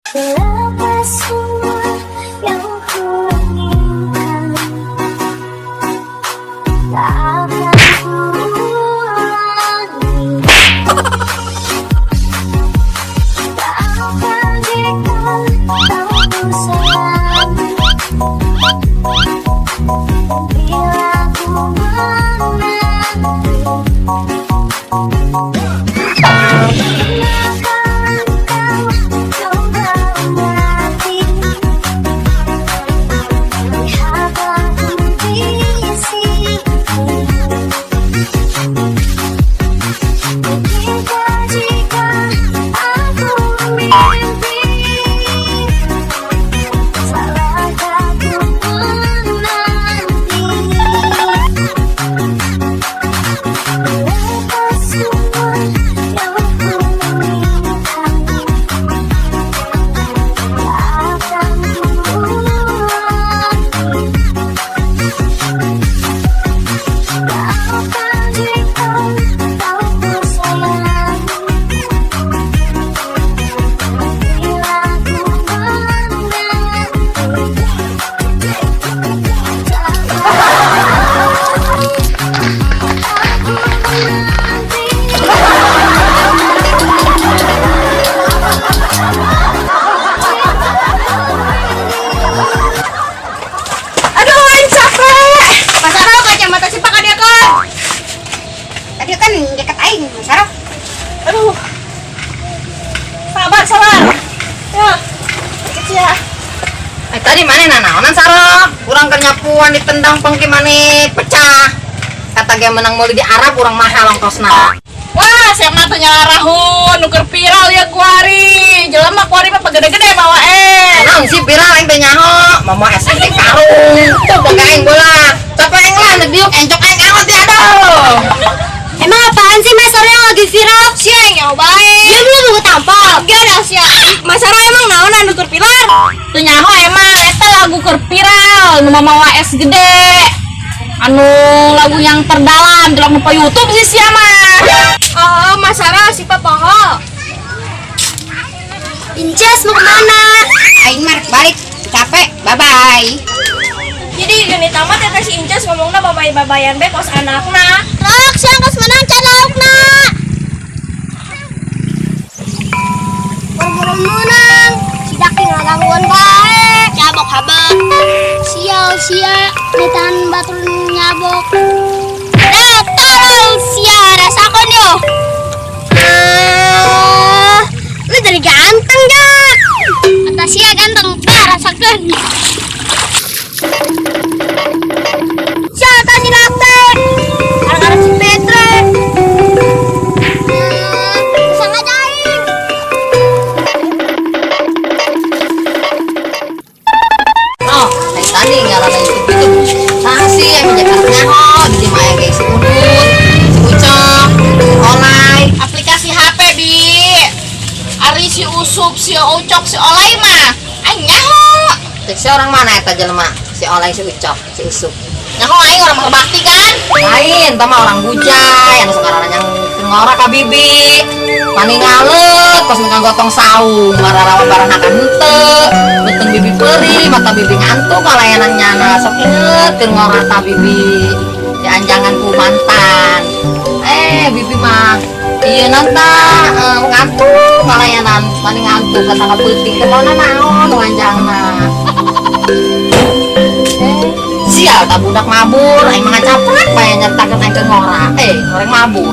Lepas semua yang ku inginkan, tak akan ku ulangi. Tak akan jika kau sayang, bila ku menanti. Tadi mana nanaonan Saro? Kurang kenyapuan ditendang pengki maneh pecah. Kata ge menang meuli di Arab kurang mahal ongkosna. Wah, siapa mah nyarahun nuker viral ya kuari. Jelema kuari mah pegede-gede bawa Naon sih viral aing teh nyaho? Mama SMP karung. Tuh boga aing bola. Capek aing lah diuk encok aing awat ya aduh. Emang apaan sih Mas Sarah yang lagi viral? Si yang nyobain. Dia belum mau tampal. Gak ada sia. Mas Sarah emang naonan nuker viral? Tuh nyaho emang eta lagu keur viral nu mamawa es gede. Anu lagu yang terdalam di lagu YouTube sih sia mah. Oh, Mas Sarah si papoho. Inces mau kemana? Aing mah balik capek. Bye bye. Jadi gini tamat ya si Inces ngomongna babay-babayan be kos anakna. Rok, siang kas menang cadaukna. Buru-buru menang. Sidak tinggal gangguan bae. Cabok habak. Sia-sia ditahan batur nyabok. Tolong sia rasakan yo. Lu dari ganteng dah. Kata sia ganteng, rasakan. Siapa si Lakte? Anak-anak si Petre. Bisa ngajain. Oh, tadi ngaran YouTube itu. Nah sih yang menjaga nyaho di maya guys si Unut, si Ucok, si Olay. Aplikasi HP bi. Ari si Usup, si Ucok, si Olay mah. Aing nyaho. Cek si orang mana eta jelema? Si Olay, si Ucok, si Usup. Nyaho aing orang berbakti kan? Lain, tama orang Gujay, anu sekarang yang ngora ka bibi. Paningalet pas nengka gotong saung, mararawa baranakan henteu. Beteng bibi peuri, mata bibi ngantuk kalayanan nyana sok inget keur ngora ta bibi. Di anjangan ku mantan. Bibi mah ieu nanta ngantuk kalayanan paling ngantuk kata peuting teh naon wanjangna. Sial tak budak mabur, aing mah capek bae nyertakeun aing keur ngora. Ngoreng mabur.